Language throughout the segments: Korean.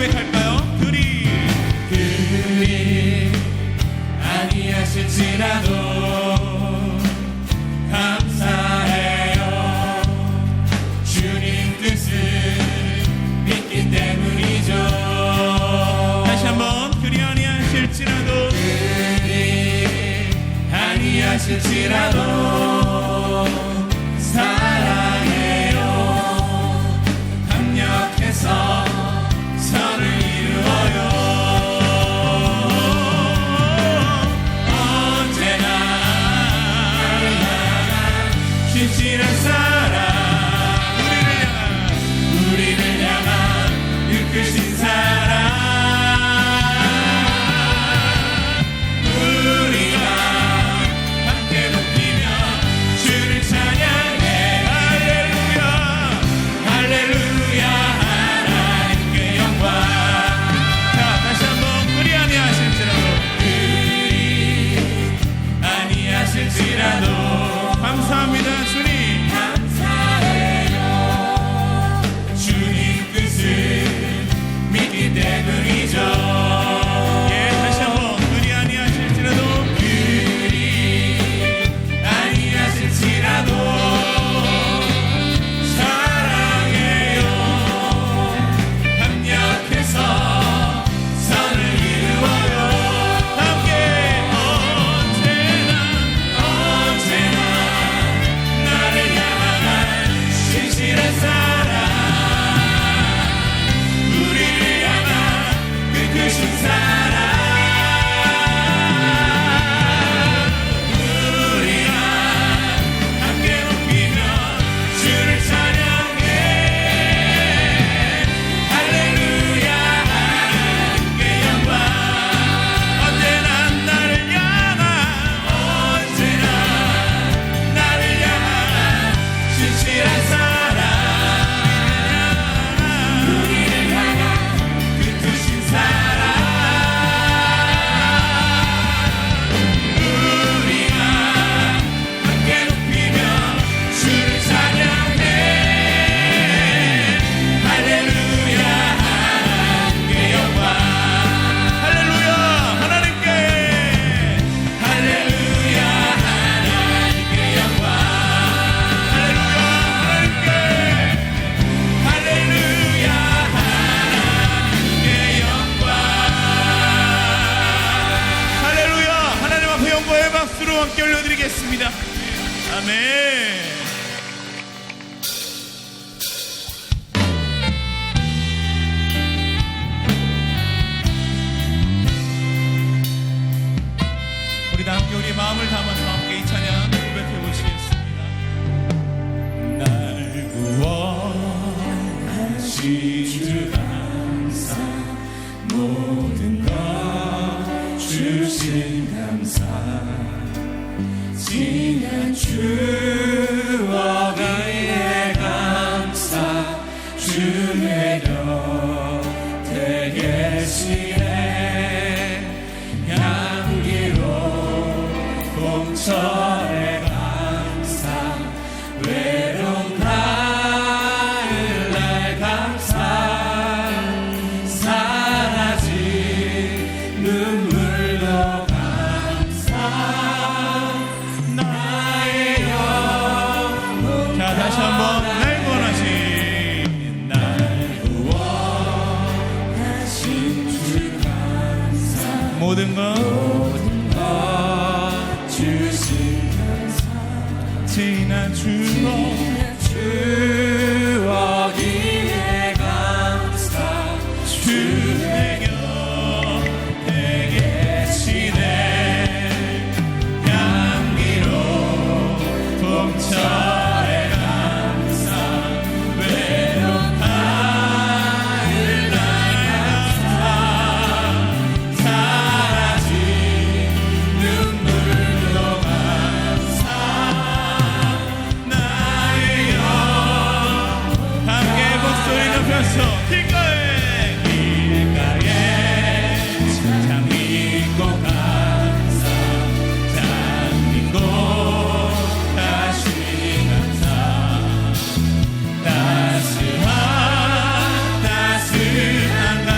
고백할까요? 그리 아니하실지라도 감사해요. 주님 뜻을 믿기 때문이죠. 다시 한번 그리 아니하실지라도 사랑해요. 합력해서 선을 이루어요. 언제나 신실한 사랑, 우리를 향한 그 크신 사랑, 우리가 함께 높이며 주를 찬양해. 할렐루야 할렐루야 하나님께 영광. 자, 다시 한번 그리 아니하실지라도 감사합니다. 주님 감사해요. 주님 뜻을 믿기 때문이죠. 예, 다시 한번 그리 아니하실지라도 사랑해요. 합력해서 선을 이루어요. 함께 언제나 나를 향한 신실한 사랑, 우리를 향한 그 크신 사랑, 우리가 함께 높이며 주를 찬양해. 할렐루야 하나님께 영광. 언제나 나를 향한 신실한 사랑, 우리를 향한 그 크신 사랑, 우리가 함께 높이며 주를 찬양해. 할렐루야 하나님께 영광. 할렐루야 하나님께, 할렐루야 하나님께 영광. 할렐루야 하나님께, 할렐루야 하나님께 영광. 할렐루야. 하나님 앞에 영광의 박수로 함께 올려드리겠습니다. 아멘. 우리 다 함께 우리의 마음을 담아서 함께 이 찬양 고백해 보시겠습니다. 날 구원하신 주 감사, 모든 것 주신 감사, 지난 추억 위에 감사, 주 내 곁에 계시네. 향기로 봄철에 감사, 외로운 가을날 감사, 사라진 눈물도 감사, 나의 영혼. 자, 다시 한번 날 구원하신 주 감사, 모든 것 주신 감사, 지난 추억 위에 감사, 주 내 곁에 계시네. 향기로 봄철에 감사, 외로운 가을날 감사, 사라진 눈물도 감사, 나의 영혼. 함께 목소리 높여서 길가에 장미꽃 감사, 장미꽃 다시 감사, 따스한 감사,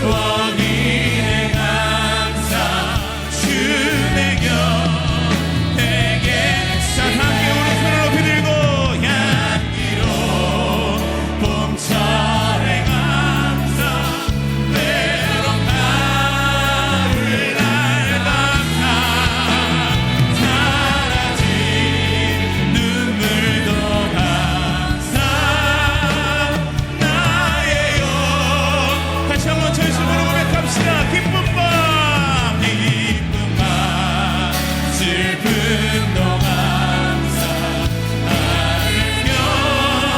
원인의 감사 주의 곁에게 자 함께 우리 손을 높이 들고 향기로 봄철의 감사 외로운 가을 날 감사 사라진 눈물도 감사 나의요 다시 한번 전심으로 고백합시다. 기쁜 밤 슬픔도 감사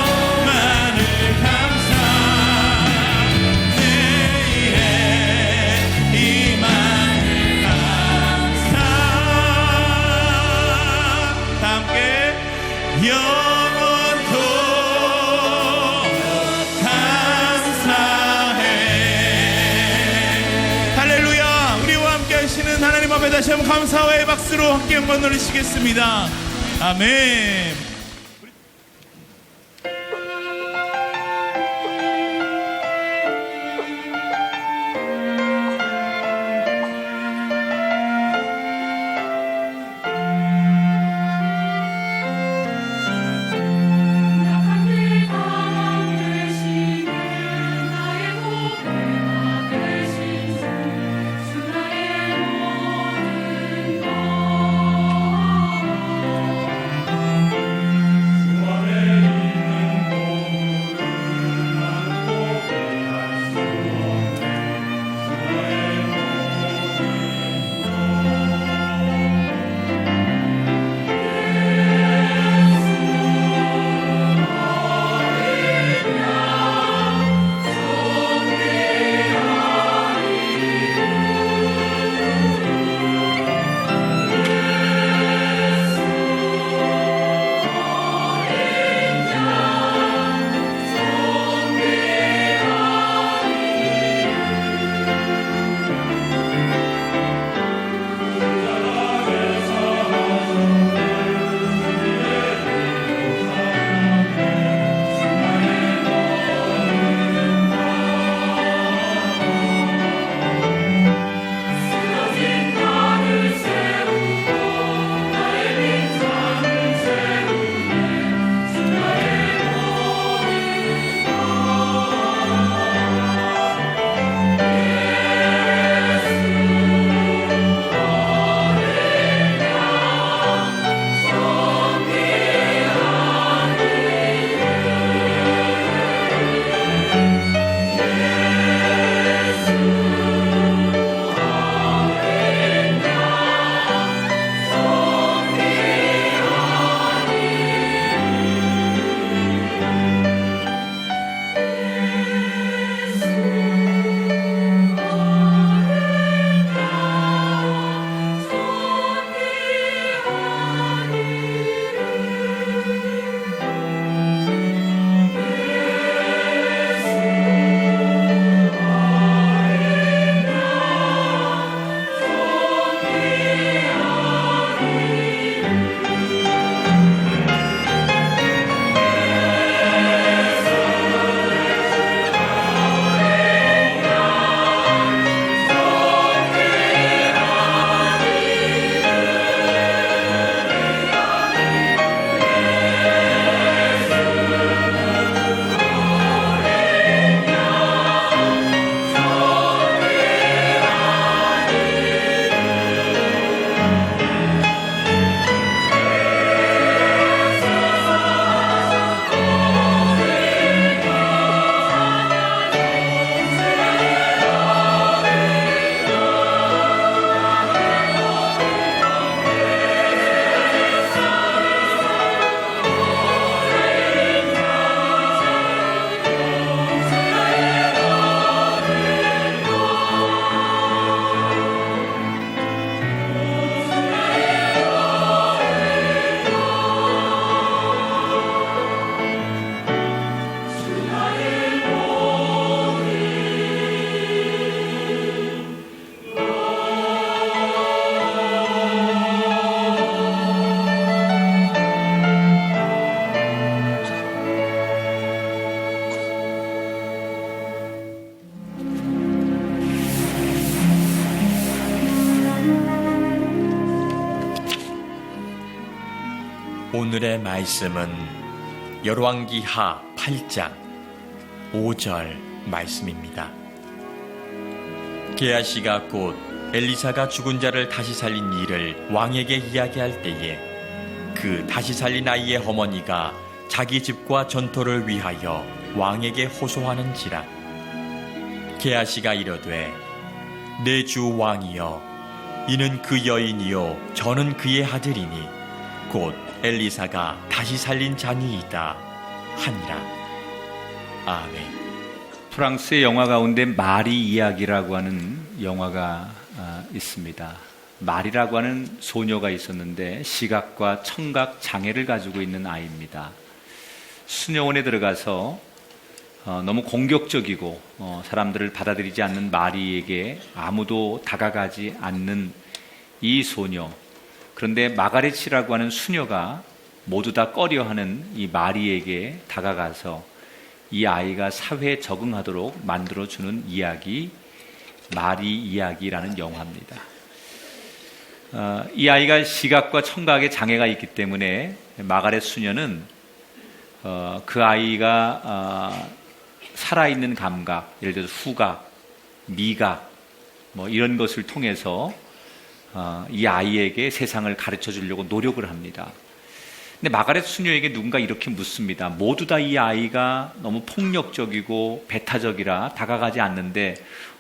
하늘별만을 감사 내일의 희망을 감사 다 함께 영원토록 감사해. 할렐루야. 우리와 함께 하시는 하나님 앞에 다시 한번 감사의 박수로 함께 한번 누리시겠습니다. 아멘. 하늘 바람 되시는 나의 보배가 되신 주 나의 모든 것 오늘의 말씀은 열왕기하 8장 5절 말씀입니다. 게하시가 곧 엘리사가 죽은 자를 다시 살린 일을 왕에게 이야기할 때에 그 다시 살린 아이의 어머니가 자기 집과 전토를 위하여 왕에게 호소하는지라. 게하시가 이르되 내 주 왕이여, 이는 그 여인이요 저는 그의 아들이니 곧 엘리사가 다시 살린 자니이다 하니라. 아멘. 프랑스의 영화 가운데 마리 이야기라고 하는 영화가 있습니다. 마리라고 하는 소녀가 있었는데 시각과 청각 장애를 가지고 있는 아이입니다. 수녀원에 들어가서 너무 공격적이고 사람들을 받아들이지 않는 마리에게 아무도 다가가지 않는 이 소녀. 그런데 마가렛이라고 하는 수녀가 모두 다 꺼려하는 이 마리에게 다가가서 이 아이가 사회에 적응하도록 만들어주는 이야기, 마리 이야기라는 영화입니다. 이 아이가 시각과 청각에 장애가 있기 때문에 마가렛 수녀는 그 아이가 살아있는 감각, 예를 들어서 후각, 미각 뭐 이런 것을 통해서 이 아이에게 세상을 가르쳐 주려고 노력을 합니다. 근데 마가렛 수녀에게 누군가 이렇게 묻습니다. 모두 다 이 아이가 너무 폭력적이고 배타적이라 다가가지 않는데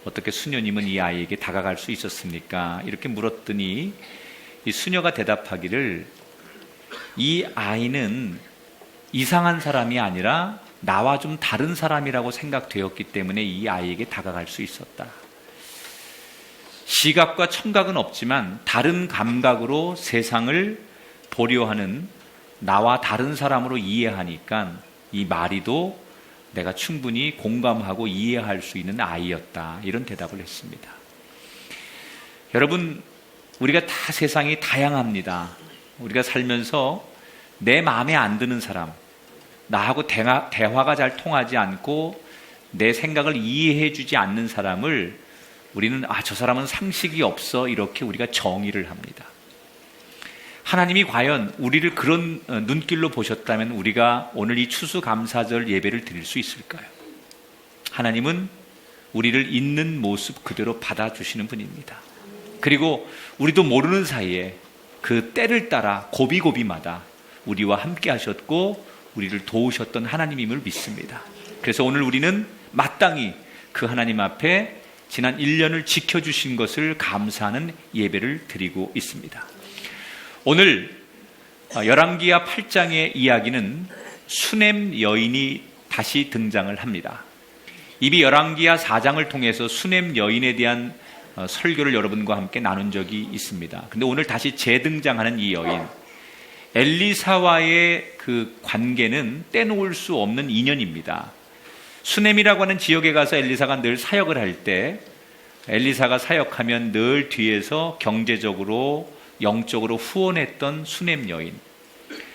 어떻게 수녀님은 이 아이에게 다가갈 수 있었습니까? 이렇게 물었더니 이 수녀가 대답하기를, 이 아이는 이상한 사람이 아니라 나와 좀 다른 사람이라고 생각되었기 때문에 이 아이에게 다가갈 수 있었다. 시각과 청각은 없지만 다른 감각으로 세상을 보려 하는 나와 다른 사람으로 이해하니까 이 마리도 내가 충분히 공감하고 이해할 수 있는 아이였다. 이런 대답을 했습니다. 여러분, 우리가 다 세상이 다양합니다. 우리가 살면서 내 마음에 안 드는 사람, 나하고 대화가 잘 통하지 않고 내 생각을 이해해 주지 않는 사람을 우리는 저 사람은 상식이 없어, 이렇게 우리가 정의를 합니다. 하나님이 과연 우리를 그런 눈길로 보셨다면 우리가 오늘 이 추수감사절 예배를 드릴 수 있을까요? 하나님은 우리를 있는 모습 그대로 받아주시는 분입니다. 그리고 우리도 모르는 사이에 그 때를 따라 고비고비마다 우리와 함께 하셨고 우리를 도우셨던 하나님임을 믿습니다. 그래서 오늘 우리는 마땅히 그 하나님 앞에 지난 1년을 지켜주신 것을 감사하는 예배를 드리고 있습니다. 오늘 열왕기하 8장의 이야기는 수넴 여인이 다시 등장을 합니다. 이미 열왕기하 4장을 통해서 수넴 여인에 대한 설교를 여러분과 함께 나눈 적이 있습니다. 근데 오늘 다시 재등장하는 이 여인, 엘리사와의 그 관계는 떼놓을 수 없는 인연입니다. 수넴이라고 하는 지역에 가서 엘리사가 늘 사역을 할 때 엘리사가 사역하면 늘 뒤에서 경제적으로 영적으로 후원했던 수넴 여인,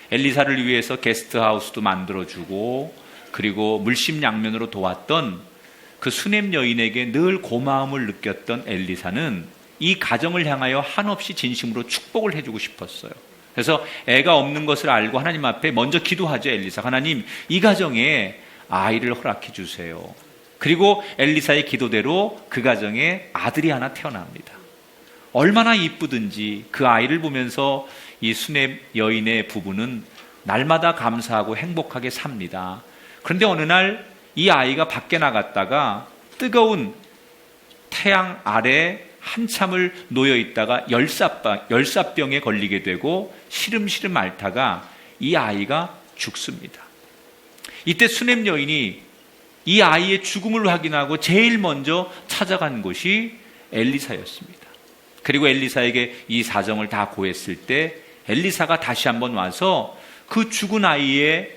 엘리사를 위해서 게스트하우스도 만들어주고 그리고 물심양면으로 도왔던 그 수넴 여인에게 늘 고마움을 느꼈던 엘리사는 이 가정을 향하여 한없이 진심으로 축복을 해주고 싶었어요. 그래서 애가 없는 것을 알고 하나님 앞에 먼저 기도하죠. 엘리사, 하나님 이 가정에 아이를 허락해 주세요. 그리고 엘리사의 기도대로 그 가정에 아들이 하나 태어납니다. 얼마나 이쁘든지 그 아이를 보면서 이 수넴 여인의 부부는 날마다 감사하고 행복하게 삽니다. 그런데 어느 날 이 아이가 밖에 나갔다가 뜨거운 태양 아래 한참을 놓여 있다가 열사병에 걸리게 되고 시름시름 앓다가 이 아이가 죽습니다. 이때 수넴 여인이 이 아이의 죽음을 확인하고 제일 먼저 찾아간 곳이 엘리사였습니다. 그리고 엘리사에게 이 사정을 다 고했을 때 엘리사가 다시 한번 와서 그 죽은 아이의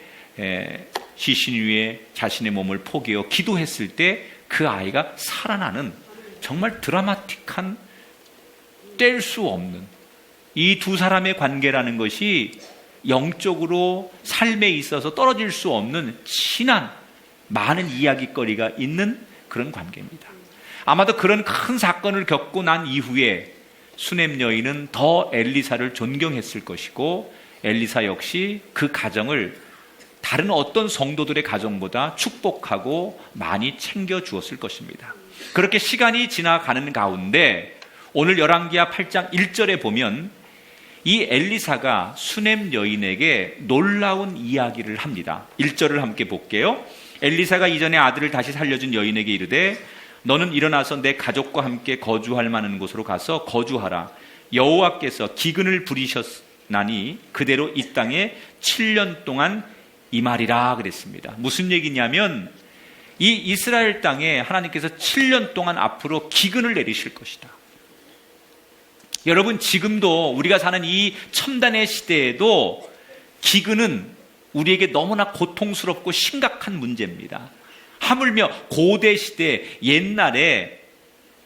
시신 위에 자신의 몸을 포개어 기도했을 때 그 아이가 살아나는 정말 드라마틱한, 뗄 수 없는 이 두 사람의 관계라는 것이 영적으로 삶에 있어서 떨어질 수 없는 친한 많은 이야기거리가 있는 그런 관계입니다. 아마도 그런 큰 사건을 겪고 난 이후에 수넴 여인은 더 엘리사를 존경했을 것이고 엘리사 역시 그 가정을 다른 어떤 성도들의 가정보다 축복하고 많이 챙겨 주었을 것입니다. 그렇게 시간이 지나가는 가운데 오늘 열왕기하 8장 1절에 보면 이 엘리사가 수넴 여인에게 놀라운 이야기를 합니다. 1절을 함께 볼게요. 엘리사가 이전에 아들을 다시 살려준 여인에게 이르되 너는 일어나서 내 가족과 함께 거주할 만한 곳으로 가서 거주하라. 여호와께서 기근을 부리셨나니 그대로 이 땅에 7년 동안 임하리라 그랬습니다. 무슨 얘기냐면 이 이스라엘 땅에 하나님께서 7년 동안 앞으로 기근을 내리실 것이다. 여러분, 지금도 우리가 사는 이 첨단의 시대에도 기근은 우리에게 너무나 고통스럽고 심각한 문제입니다. 하물며 고대 시대 옛날에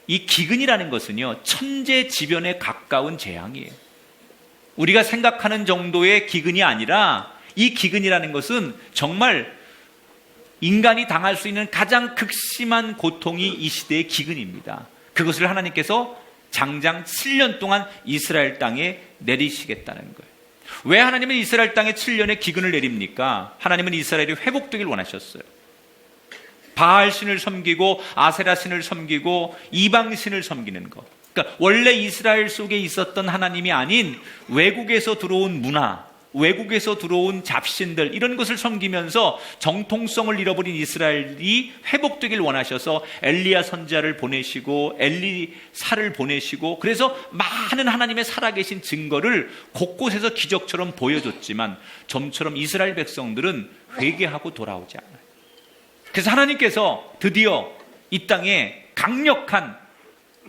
이 기근이라는 것은요, 천재지변에 가까운 재앙이에요. 우리가 생각하는 정도의 기근이 아니라 이 기근이라는 것은 정말 인간이 당할 수 있는 가장 극심한 고통이 이 시대의 기근입니다. 그것을 하나님께서 장장 7년 동안 이스라엘 땅에 내리시겠다는 거예요. 왜 하나님은 이스라엘 땅에 7년의 기근을 내립니까? 하나님은 이스라엘이 회복되길 원하셨어요. 바알 신을 섬기고 아세라 신을 섬기고 이방 신을 섬기는 것. 그러니까 원래 이스라엘 속에 있었던 하나님이 아닌 외국에서 들어온 문화, 외국에서 들어온 잡신들, 이런 것을 섬기면서 정통성을 잃어버린 이스라엘이 회복되길 원하셔서 엘리야 선지자를 보내시고 엘리사를 보내시고, 그래서 많은 하나님의 살아계신 증거를 곳곳에서 기적처럼 보여줬지만 좀처럼 이스라엘 백성들은 회개하고 돌아오지 않아요. 그래서 하나님께서 드디어 이 땅에 강력한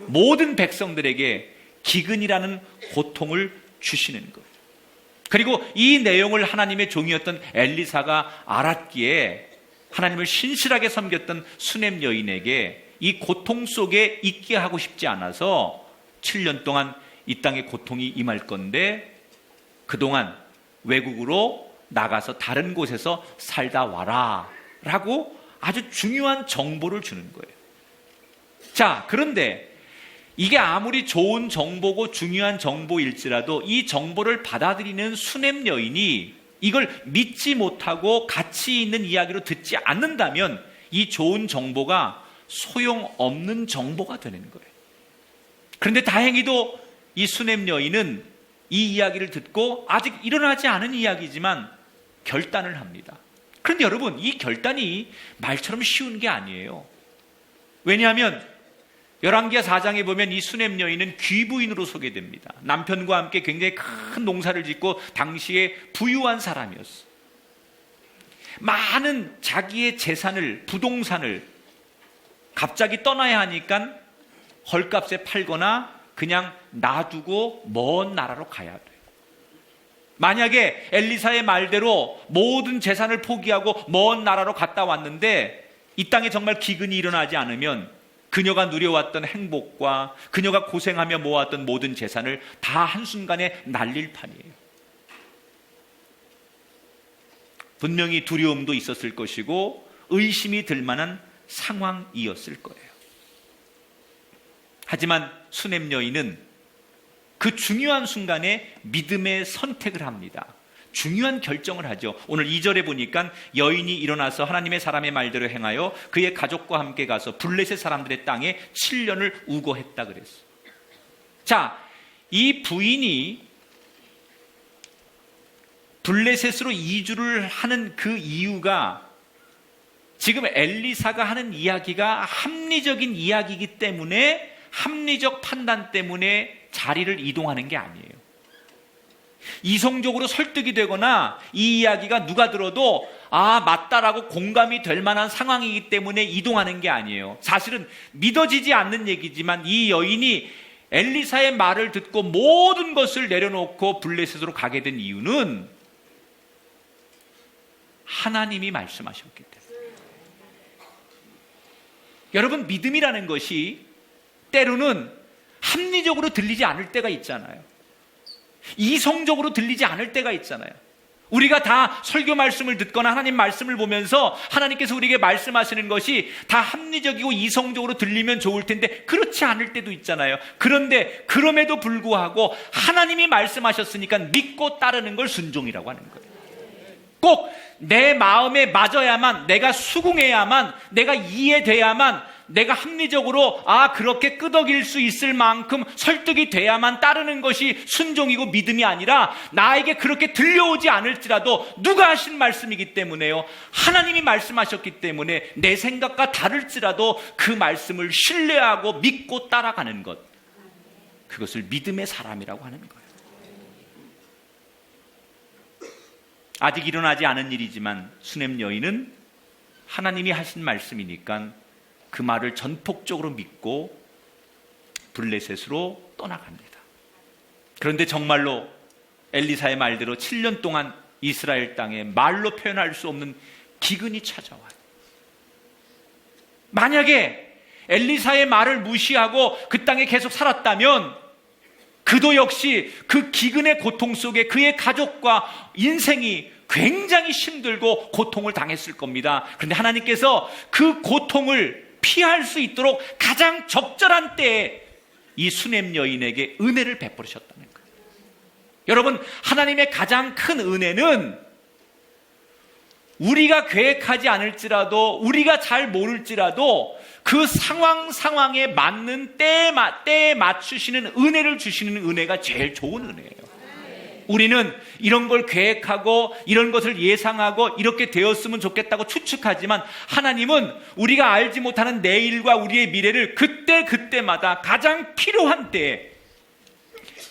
모든 백성들에게 기근이라는 고통을 주시는 거예요. 그리고 이 내용을 하나님의 종이었던 엘리사가 알았기에 하나님을 신실하게 섬겼던 수넴 여인에게 이 고통 속에 있게 하고 싶지 않아서 7년 동안 이 땅에 고통이 임할 건데 그동안 외국으로 나가서 다른 곳에서 살다 와라 라고 아주 중요한 정보를 주는 거예요. 자, 그런데 이게 아무리 좋은 정보고 중요한 정보일지라도 이 정보를 받아들이는 수넴 여인이 이걸 믿지 못하고 가치 있는 이야기로 듣지 않는다면 이 좋은 정보가 소용없는 정보가 되는 거예요. 그런데 다행히도 이 수넴 여인은 이 이야기를 듣고 아직 일어나지 않은 이야기지만 결단을 합니다. 그런데 여러분, 이 결단이 말처럼 쉬운 게 아니에요. 왜냐하면 열왕기하 4장에 보면 이 수넴 여인은 귀부인으로 소개됩니다. 남편과 함께 굉장히 큰 농사를 짓고 당시에 부유한 사람이었어. 많은 자기의 재산을, 부동산을 갑자기 떠나야 하니까 헐값에 팔거나 그냥 놔두고 먼 나라로 가야 돼. 만약에 엘리사의 말대로 모든 재산을 포기하고 먼 나라로 갔다 왔는데 이 땅에 정말 기근이 일어나지 않으면 그녀가 누려왔던 행복과 그녀가 고생하며 모았던 모든 재산을 다 한순간에 날릴 판이에요. 분명히 두려움도 있었을 것이고 의심이 들 만한 상황이었을 거예요. 하지만 수넴 여인은 그 중요한 순간에 믿음의 선택을 합니다. 중요한 결정을 하죠. 오늘 2절에 보니까 여인이 일어나서 하나님의 사람의 말대로 행하여 그의 가족과 함께 가서 블레셋 사람들의 땅에 7년을 우거했다 그랬어. 자, 이 부인이 블레셋으로 이주를 하는 그 이유가 지금 엘리사가 하는 이야기가 합리적인 이야기이기 때문에, 합리적 판단 때문에 자리를 이동하는 게 아니에요. 이성적으로 설득이 되거나 이 이야기가 누가 들어도 아, 맞다라고 공감이 될 만한 상황이기 때문에 이동하는 게 아니에요. 사실은 믿어지지 않는 얘기지만 이 여인이 엘리사의 말을 듣고 모든 것을 내려놓고 블레셋으로 가게 된 이유는 하나님이 말씀하셨기 때문에. 여러분, 믿음이라는 것이 때로는 합리적으로 들리지 않을 때가 있잖아요. 이성적으로 들리지 않을 때가 있잖아요. 우리가 다 설교 말씀을 듣거나 하나님 말씀을 보면서 하나님께서 우리에게 말씀하시는 것이 다 합리적이고 이성적으로 들리면 좋을 텐데 그렇지 않을 때도 있잖아요. 그런데 그럼에도 불구하고 하나님이 말씀하셨으니까 믿고 따르는 걸 순종이라고 하는 거예요. 꼭 내 마음에 맞아야만, 내가 수긍해야만, 내가 이해돼야만, 내가 합리적으로 그렇게 끄덕일 수 있을 만큼 설득이 돼야만 따르는 것이 순종이고 믿음이 아니라 나에게 그렇게 들려오지 않을지라도 누가 하신 말씀이기 때문에요. 하나님이 말씀하셨기 때문에 내 생각과 다를지라도 그 말씀을 신뢰하고 믿고 따라가는 것. 그것을 믿음의 사람이라고 하는 거예요. 아직 일어나지 않은 일이지만 수넴 여인은 하나님이 하신 말씀이니까 그 말을 전폭적으로 믿고 블레셋으로 떠나갑니다. 그런데 정말로 엘리사의 말대로 7년 동안 이스라엘 땅에 말로 표현할 수 없는 기근이 찾아와요. 만약에 엘리사의 말을 무시하고 그 땅에 계속 살았다면 그도 역시 그 기근의 고통 속에 그의 가족과 인생이 굉장히 힘들고 고통을 당했을 겁니다. 그런데 하나님께서 그 고통을 피할 수 있도록 가장 적절한 때에 이 수넴 여인에게 은혜를 베풀으셨다는 거예요. 여러분, 하나님의 가장 큰 은혜는 우리가 계획하지 않을지라도, 우리가 잘 모를지라도 그 상황에 맞는 때에 맞추시는 은혜를 주시는 은혜가 제일 좋은 은혜예요. 우리는 이런 걸 계획하고 이런 것을 예상하고 이렇게 되었으면 좋겠다고 추측하지만 하나님은 우리가 알지 못하는 내일과 우리의 미래를 그때마다 가장 필요한 때에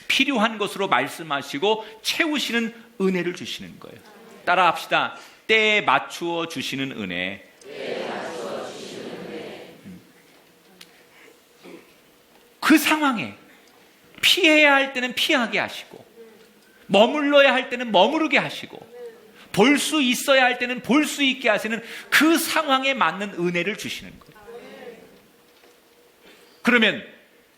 필요한 것으로 말씀하시고 채우시는 은혜를 주시는 거예요. 따라합시다. 때에 맞추어 주시는 은혜. 그 상황에 피해야 할 때는 피하게 하시고 머물러야 할 때는 머무르게 하시고 볼 수 있어야 할 때는 볼 수 있게 하시는 그 상황에 맞는 은혜를 주시는 거예요. 그러면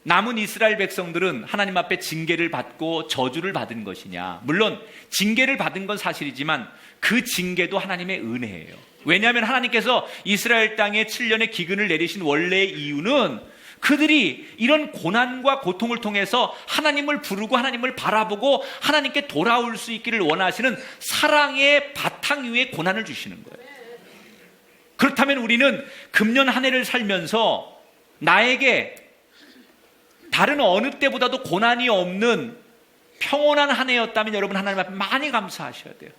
남은 이스라엘 백성들은 하나님 앞에 징계를 받고 저주를 받은 것이냐? 물론 징계를 받은 건 사실이지만 그 징계도 하나님의 은혜예요. 왜냐하면 하나님께서 이스라엘 땅에 7년의 기근을 내리신 원래의 이유는 그들이 이런 고난과 고통을 통해서 하나님을 부르고 하나님을 바라보고 하나님께 돌아올 수 있기를 원하시는 사랑의 바탕 위에 고난을 주시는 거예요. 그렇다면 우리는 금년 한 해를 살면서 나에게 다른 어느 때보다도 고난이 없는 평온한 한 해였다면 여러분 하나님 앞에 많이 감사하셔야 돼요.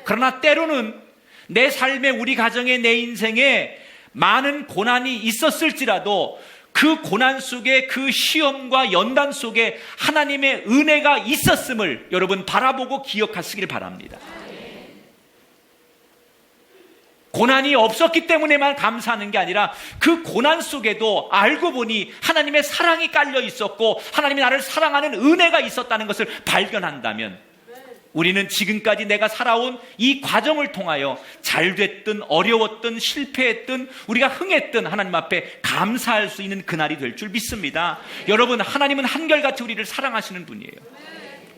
그러나 때로는 내 삶에, 우리 가정에, 내 인생에 많은 고난이 있었을지라도 그 고난 속에, 그 시험과 연단 속에 하나님의 은혜가 있었음을 여러분 바라보고 기억하시길 바랍니다. 고난이 없었기 때문에만 감사하는 게 아니라 그 고난 속에도 알고 보니 하나님의 사랑이 깔려 있었고 하나님이 나를 사랑하는 은혜가 있었다는 것을 발견한다면 우리는 지금까지 내가 살아온 이 과정을 통하여 잘 됐든 어려웠든 실패했든 우리가 흥했든 하나님 앞에 감사할 수 있는 그날이 될 줄 믿습니다. 여러분, 하나님은 한결같이 우리를 사랑하시는 분이에요.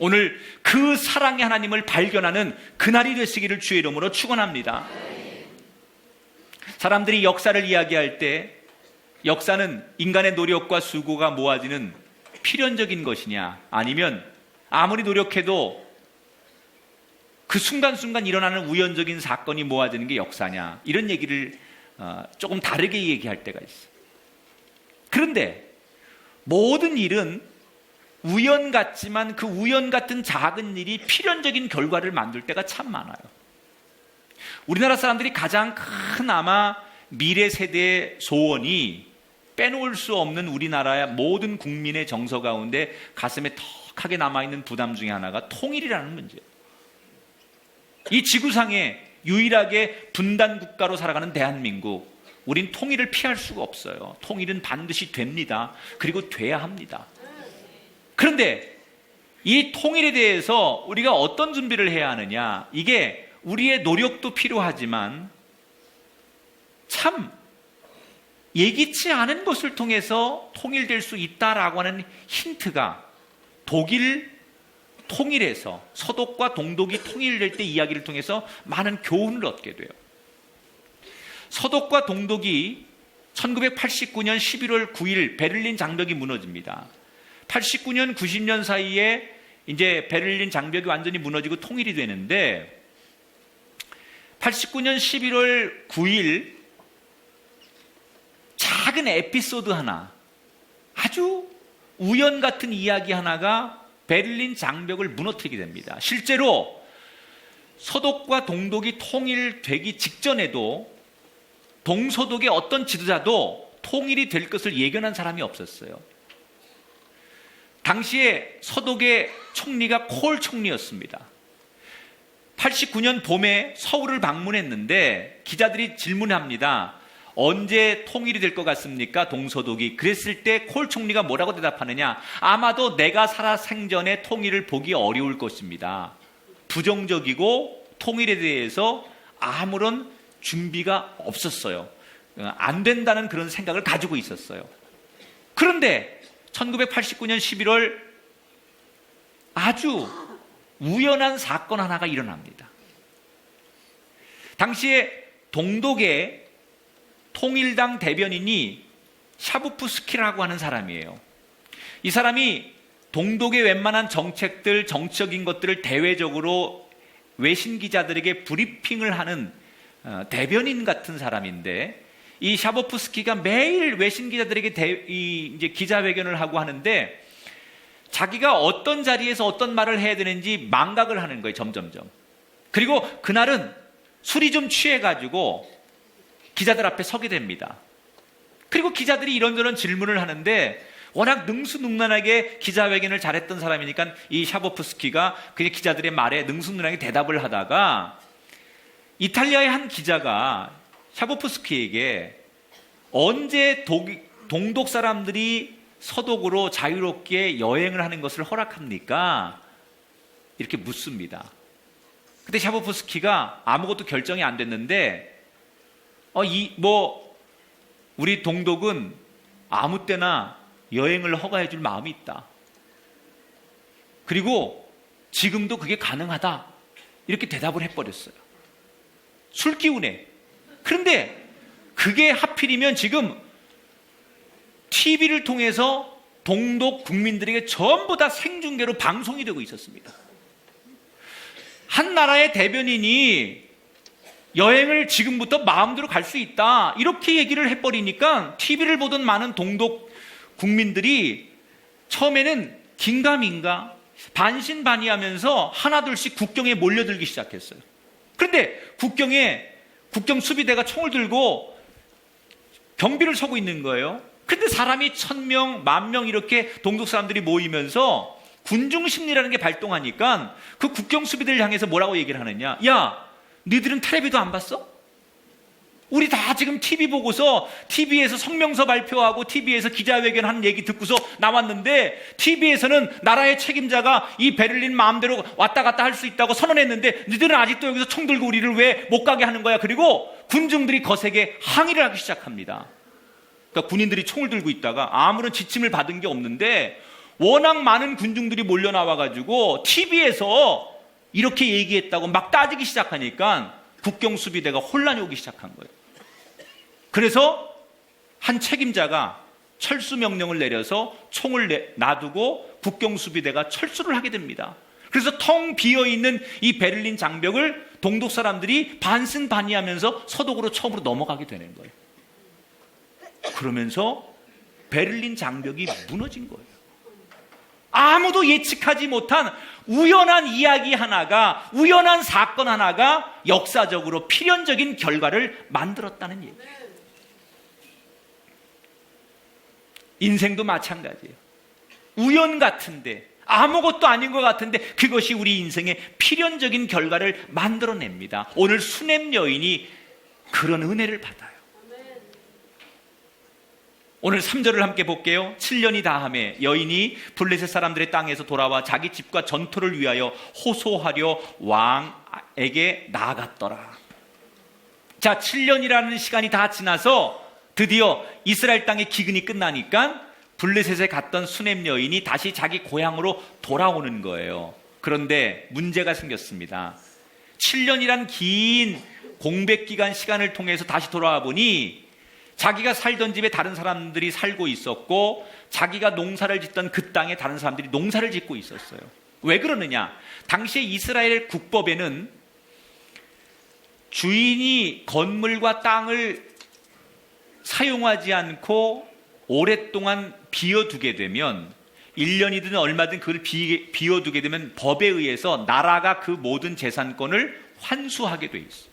오늘 그 사랑의 하나님을 발견하는 그날이 되시기를 주의 이름으로 축원합니다. 사람들이 역사를 이야기할 때 역사는 인간의 노력과 수고가 모아지는 필연적인 것이냐, 아니면 아무리 노력해도 그 순간순간 일어나는 우연적인 사건이 모아지는 게 역사냐, 이런 얘기를 조금 다르게 얘기할 때가 있어요. 그런데 모든 일은 우연 같지만 그 우연 같은 작은 일이 필연적인 결과를 만들 때가 참 많아요. 우리나라 사람들이 가장 큰 아마 미래 세대의 소원이 빼놓을 수 없는 우리나라의 모든 국민의 정서 가운데 가슴에 턱하게 남아있는 부담 중에 하나가 통일이라는 문제예요. 이 지구상에 유일하게 분단 국가로 살아가는 대한민국, 우린 통일을 피할 수가 없어요. 통일은 반드시 됩니다. 그리고 돼야 합니다. 그런데 이 통일에 대해서 우리가 어떤 준비를 해야 하느냐, 이게 우리의 노력도 필요하지만 참 예기치 않은 것을 통해서 통일될 수 있다라고 하는 힌트가 독일 통일해서 서독과 동독이 통일될 때 이야기를 통해서 많은 교훈을 얻게 돼요. 서독과 동독이 1989년 11월 9일 베를린 장벽이 무너집니다. 89년, 90년 사이에 이제 베를린 장벽이 완전히 무너지고 통일이 되는데 89년 11월 9일 작은 에피소드 하나, 아주 우연 같은 이야기 하나가 베를린 장벽을 무너뜨리게 됩니다. 실제로 서독과 동독이 통일되기 직전에도 동서독의 어떤 지도자도 통일이 될 것을 예견한 사람이 없었어요. 당시에 서독의 총리가 콜 총리였습니다. 89년 봄에 서울을 방문했는데 기자들이 질문합니다. 언제 통일이 될 것 같습니까? 동서독이. 그랬을 때 콜 총리가 뭐라고 대답하느냐? 아마도 내가 살아 생전에 통일을 보기 어려울 것입니다. 부정적이고 통일에 대해서 아무런 준비가 없었어요. 안 된다는 그런 생각을 가지고 있었어요. 그런데 1989년 11월 아주 우연한 사건 하나가 일어납니다. 당시에 동독의 통일당 대변인이 샤부프스키라고 하는 사람이에요. 이 사람이 동독의 웬만한 정책들, 정치적인 것들을 대외적으로 외신 기자들에게 브리핑을 하는 대변인 같은 사람인데, 이 샤부프스키가 매일 외신 기자들에게 이제 기자회견을 하고 하는데 자기가 어떤 자리에서 어떤 말을 해야 되는지 망각을 하는 거예요, 점점점. 그리고 그날은 술이 좀 취해가지고 기자들 앞에 서게 됩니다. 그리고 기자들이 이런저런 질문을 하는데 워낙 능수능란하게 기자회견을 잘했던 사람이니까 이 샤부프스키가 그냥 기자들의 말에 능수능란하게 대답을 하다가 이탈리아의 한 기자가 샤부프스키에게 언제 동독 사람들이 서독으로 자유롭게 여행을 하는 것을 허락합니까? 이렇게 묻습니다. 근데 샤부프스키가 아무것도 결정이 안 됐는데 우리 동독은 아무 때나 여행을 허가해 줄 마음이 있다. 그리고 지금도 그게 가능하다. 이렇게 대답을 해버렸어요. 술 기운에. 그런데 그게 하필이면 지금 TV를 통해서 동독 국민들에게 전부 다 생중계로 방송이 되고 있었습니다. 한 나라의 대변인이 여행을 지금부터 마음대로 갈 수 있다. 이렇게 얘기를 해버리니까 TV를 보던 많은 동독 국민들이 처음에는 긴가민가 반신반의하면서 하나둘씩 국경에 몰려들기 시작했어요. 그런데 국경 수비대가 총을 들고 경비를 서고 있는 거예요. 근데 사람이 1000명, 10,000명 이렇게 동독 사람들이 모이면서 군중심리라는 게 발동하니까 그 국경 수비대를 향해서 뭐라고 얘기를 하느냐? 야, 너희들은 텔레비도 안 봤어? 우리 다 지금 TV 보고서 TV에서 성명서 발표하고 TV에서 기자회견하는 얘기 듣고서 나왔는데 TV에서는 나라의 책임자가 이 베를린 마음대로 왔다 갔다 할 수 있다고 선언했는데 너희들은 아직도 여기서 총 들고 우리를 왜 못 가게 하는 거야? 그리고 군중들이 거세게 항의를 하기 시작합니다. 그러니까 군인들이 총을 들고 있다가 아무런 지침을 받은 게 없는데 워낙 많은 군중들이 몰려 나와가지고 TV에서 이렇게 얘기했다고 막 따지기 시작하니까 국경수비대가 혼란이 오기 시작한 거예요. 그래서 한 책임자가 철수 명령을 내려서 총을 놔두고 국경수비대가 철수를 하게 됩니다. 그래서 텅 비어있는 이 베를린 장벽을 동독 사람들이 반신반의하면서 서독으로 처음으로 넘어가게 되는 거예요. 그러면서 베를린 장벽이 무너진 거예요. 아무도 예측하지 못한 우연한 이야기 하나가, 우연한 사건 하나가 역사적으로 필연적인 결과를 만들었다는 얘기예요. 인생도 마찬가지예요. 우연 같은데, 아무것도 아닌 것 같은데 그것이 우리 인생의 필연적인 결과를 만들어냅니다. 오늘 수냄 여인이 그런 은혜를 받아요. 오늘 3절을 함께 볼게요. 7년이 다함에 여인이 블레셋 사람들의 땅에서 돌아와 자기 집과 전토를 위하여 호소하려 왕에게 나아갔더라. 자, 7년이라는 시간이 다 지나서 드디어 이스라엘 땅의 기근이 끝나니까 블레셋에 갔던 수냄 여인이 다시 자기 고향으로 돌아오는 거예요. 그런데 문제가 생겼습니다. 7년이란 긴 공백 기간 시간을 통해서 다시 돌아와 보니 자기가 살던 집에 다른 사람들이 살고 있었고 자기가 농사를 짓던 그 땅에 다른 사람들이 농사를 짓고 있었어요. 왜 그러느냐? 당시에 이스라엘 국법에는 주인이 건물과 땅을 사용하지 않고 오랫동안 비워두게 되면 1년이든 얼마든 그걸 비워두게 되면 법에 의해서 나라가 그 모든 재산권을 환수하게 돼 있어요.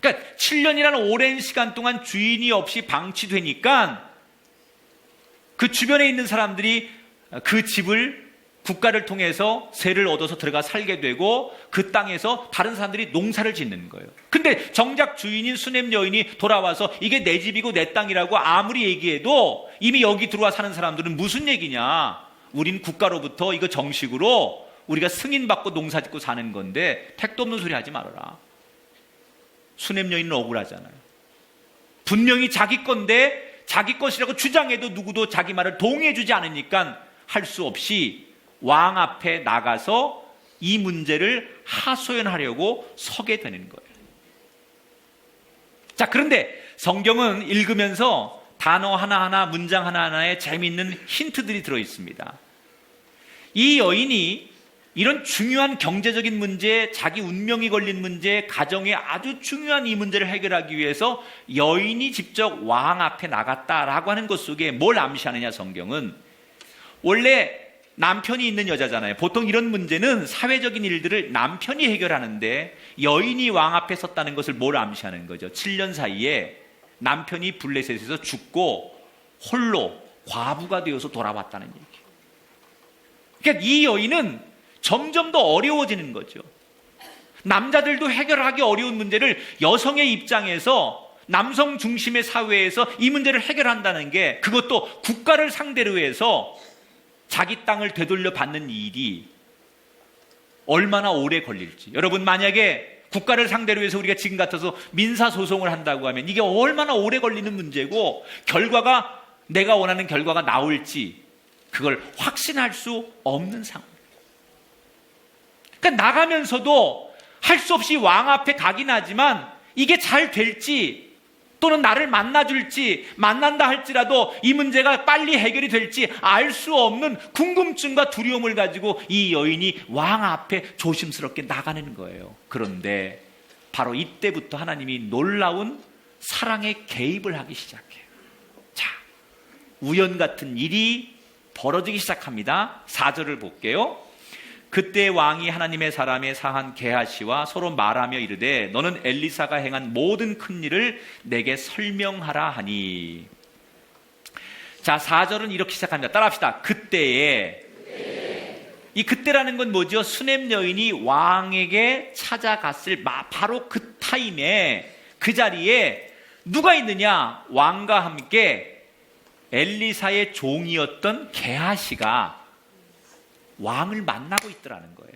그러니까 7년이라는 오랜 시간 동안 주인이 없이 방치되니까 그 주변에 있는 사람들이 그 집을 국가를 통해서 세를 얻어서 들어가 살게 되고 그 땅에서 다른 사람들이 농사를 짓는 거예요. 근데 정작 주인인 수냄 여인이 돌아와서 이게 내 집이고 내 땅이라고 아무리 얘기해도 이미 여기 들어와 사는 사람들은 무슨 얘기냐? 우린 국가로부터 이거 정식으로 우리가 승인받고 농사 짓고 사는 건데 택도 없는 소리 하지 말아라. 수냄 여인은 억울하잖아요. 분명히 자기 건데 자기 것이라고 주장해도 누구도 자기 말을 동의해주지 않으니까 할 수 없이 왕 앞에 나가서 이 문제를 하소연하려고 서게 되는 거예요. 자, 그런데 성경은 읽으면서 단어 하나하나, 문장 하나하나에 재미있는 힌트들이 들어있습니다. 이 여인이 이런 중요한 경제적인 문제, 자기 운명이 걸린 문제, 가정의 아주 중요한 이 문제를 해결하기 위해서 여인이 직접 왕 앞에 나갔다라고 하는 것 속에 뭘 암시하느냐, 성경은. 원래 남편이 있는 여자잖아요. 보통 이런 문제는 사회적인 일들을 남편이 해결하는데 여인이 왕 앞에 섰다는 것을 뭘 암시하는 거죠? 7년 사이에 남편이 블레셋에서 죽고 홀로 과부가 되어서 돌아왔다는 얘기예요. 그러니까 이 여인은 점점 더 어려워지는 거죠. 남자들도 해결하기 어려운 문제를 여성의 입장에서 남성 중심의 사회에서 이 문제를 해결한다는 게, 그것도 국가를 상대로 해서 자기 땅을 되돌려 받는 일이 얼마나 오래 걸릴지. 여러분, 만약에 국가를 상대로 해서 우리가 지금 같아서 민사소송을 한다고 하면 이게 얼마나 오래 걸리는 문제고, 결과가 내가 원하는 결과가 나올지 그걸 확신할 수 없는 상황. 그러니까 나가면서도 할 수 없이 왕 앞에 가긴 하지만 이게 잘 될지, 또는 나를 만나줄지, 만난다 할지라도 이 문제가 빨리 해결이 될지 알 수 없는 궁금증과 두려움을 가지고 이 여인이 왕 앞에 조심스럽게 나가는 거예요. 그런데 바로 이때부터 하나님이 놀라운 사랑의 개입을 하기 시작해요. 자, 우연 같은 일이 벌어지기 시작합니다. 4절을 볼게요. 그때 왕이 하나님의 사람의 사한 게하시와 서로 말하며 이르되 너는 엘리사가 행한 모든 큰 일을 내게 설명하라 하니. 자, 4절은 이렇게 시작합니다. 따라합시다. 그때에. 이 그때라는 건 뭐죠? 수냄 여인이 왕에게 찾아갔을 바로 그 타임에, 그 자리에 누가 있느냐? 왕과 함께 엘리사의 종이었던 게하시가 왕을 만나고 있더라는 거예요.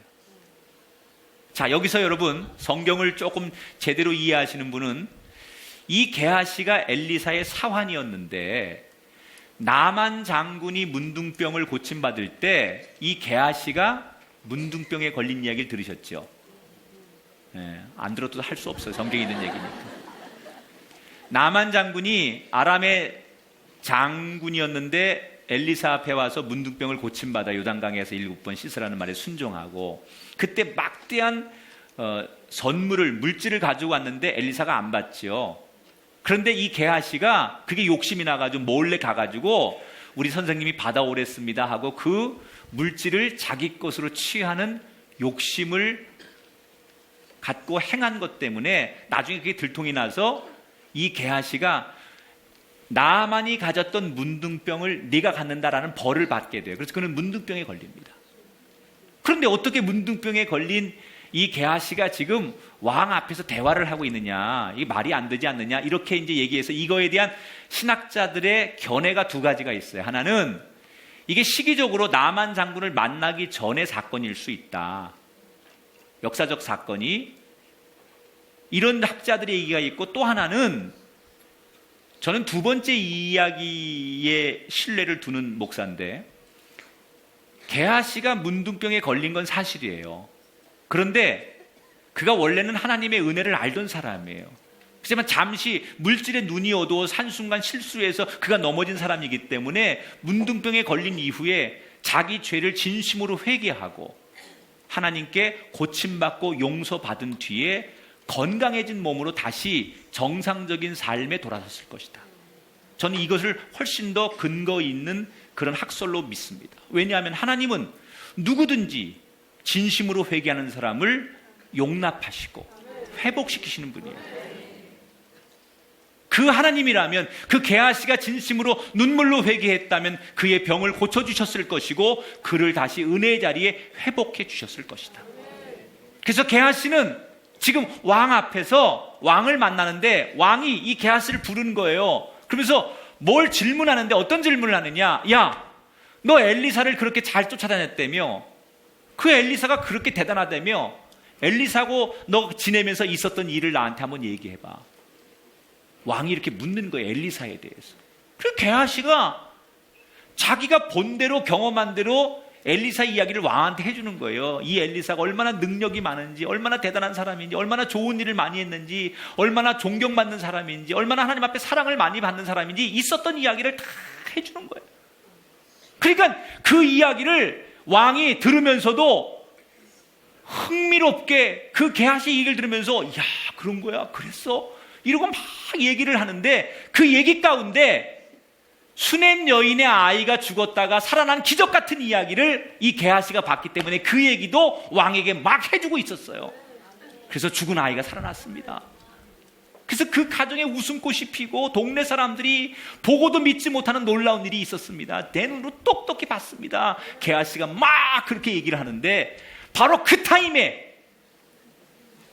자, 여기서 여러분, 성경을 조금 제대로 이해하시는 분은 이 게하시가 엘리사의 사환이었는데 나만 장군이 문둥병을 고침받을 때 이 게하시가 문둥병에 걸린 이야기를 들으셨죠? 안 들어도 할 수 없어요. 성경에 있는 얘기니까. 나만 장군이 아람의 장군이었는데 엘리사 앞에 와서 문둥병을 고침받아 요단강에서 7번 씻으라는 말에 순종하고, 그때 막대한 선물을, 물질을 가지고 왔는데 엘리사가 안 받지요. 그런데 이 게하시가 그게 욕심이 나가지고 몰래 가가지고 우리 선생님이 받아오랬습니다 하고 그 물질을 자기 것으로 취하는 욕심을 갖고 행한 것 때문에 나중에 그게 들통이 나서 이 게하시가 나만이 가졌던 문둥병을 네가 갖는다라는 벌을 받게 돼요. 그래서 그는 문둥병에 걸립니다. 그런데 어떻게 문둥병에 걸린 이 게하시가 지금 왕 앞에서 대화를 하고 있느냐, 이게 말이 안 되지 않느냐, 이렇게 이제 얘기해서 이거에 대한 신학자들의 견해가 두 가지가 있어요. 하나는 이게 시기적으로 나만 장군을 만나기 전의 사건일 수 있다. 역사적 사건이, 이런 학자들의 얘기가 있고, 또 하나는 저는 두 번째 이야기에 신뢰를 두는 목사인데, 게하시가 문둥병에 걸린 건 사실이에요. 그런데 그가 원래는 하나님의 은혜를 알던 사람이에요. 하지만 잠시 물질의 눈이 어두워 한순간 실수해서 그가 넘어진 사람이기 때문에 문둥병에 걸린 이후에 자기 죄를 진심으로 회개하고 하나님께 고침받고 용서받은 뒤에 건강해진 몸으로 다시 정상적인 삶에 돌아섰을 것이다. 저는 이것을 훨씬 더 근거 있는 그런 학설로 믿습니다. 왜냐하면 하나님은 누구든지 진심으로 회개하는 사람을 용납하시고 회복시키시는 분이에요. 그 하나님이라면 그 게하시가 진심으로 눈물로 회개했다면 그의 병을 고쳐주셨을 것이고 그를 다시 은혜의 자리에 회복해 주셨을 것이다. 그래서 게하시는 지금 왕 앞에서 왕을 만나는데 왕이 이 게하시를 부른 거예요. 그러면서 뭘 질문하는데 어떤 질문을 하느냐? 야, 너 엘리사를 그렇게 잘 쫓아다녔다며? 그 엘리사가 그렇게 대단하다며? 엘리사하고 너 지내면서 있었던 일을 나한테 한번 얘기해봐. 왕이 이렇게 묻는 거예요, 엘리사에 대해서. 그래서 게하시가 자기가 본 대로 경험한 대로 엘리사 이야기를 왕한테 해주는 거예요. 이 엘리사가 얼마나 능력이 많은지, 얼마나 대단한 사람인지, 얼마나 좋은 일을 많이 했는지, 얼마나 존경받는 사람인지, 얼마나 하나님 앞에 사랑을 많이 받는 사람인지 있었던 이야기를 다 해주는 거예요. 그러니까 그 이야기를 왕이 들으면서도 흥미롭게 그 게하시 얘기를 들으면서 야, 그런 거야? 그랬어? 이러고 막 얘기를 하는데 그 얘기 가운데 수넴 여인의 아이가 죽었다가 살아난 기적 같은 이야기를 이 게하시가 봤기 때문에 그 얘기도 왕에게 막 해주고 있었어요. 그래서 죽은 아이가 살아났습니다. 그래서 그 가정에 웃음꽃이 피고 동네 사람들이 보고도 믿지 못하는 놀라운 일이 있었습니다. 내 눈으로 똑똑히 봤습니다. 게하시가 막 그렇게 얘기를 하는데 바로 그 타임에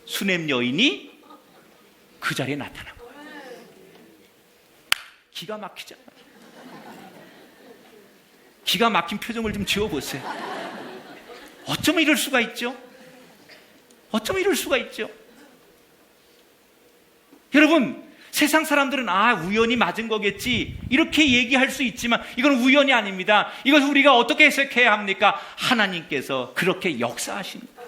수넴 여인이 그 자리에 나타난 거예요. 기가 막히잖아요. 기가 막힌 표정을 좀 지어보세요. 어쩌면 이럴 수가 있죠? 어쩌면 이럴 수가 있죠? 여러분, 세상 사람들은 우연히 맞은 거겠지 이렇게 얘기할 수 있지만 이건 우연이 아닙니다. 이것을 우리가 어떻게 해석해야 합니까? 하나님께서 그렇게 역사하십니다.